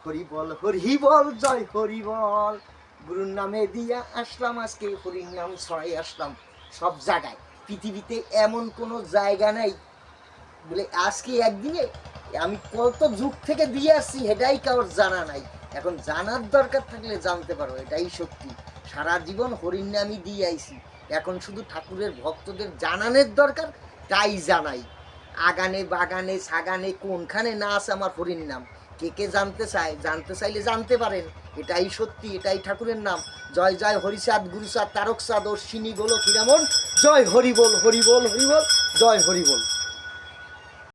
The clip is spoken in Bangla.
হরি বল হরি বল জয় হরি বল। গুরুর নামে দিয়া আসলাম, আজকে হরির নাম ছড়াই আসলাম সব জায়গায়। পৃথিবীতে এমন কোনো জায়গা নাই বলে আজকে একদিনে আমি কত যুগ থেকে দিয়ে আসছি এটাই কারোর জানা নাই। এখন জানার দরকার থাকলে জানতে পারো, এটাই সত্যি। সারা জীবন হরির নামই দিয়ে আইছি, এখন শুধু ঠাকুরের ভক্তদের জানানোর দরকার, তাই জানাই। আগানে বাগানে সাগানে কোনখানে না আছে আমার হরির নাম। কে কে জানতে চায়, জানতে চাইলে জানতে পারেন, এটাই সত্যি, এটাই ঠাকুরের নাম। জয় জয় হরিচাঁদ গুরুচাঁদ তারকচাঁদ অশ্বিনী গোলক হীরামন, জয় হরি বল হরি বল হরি বল, জয় হরি বল।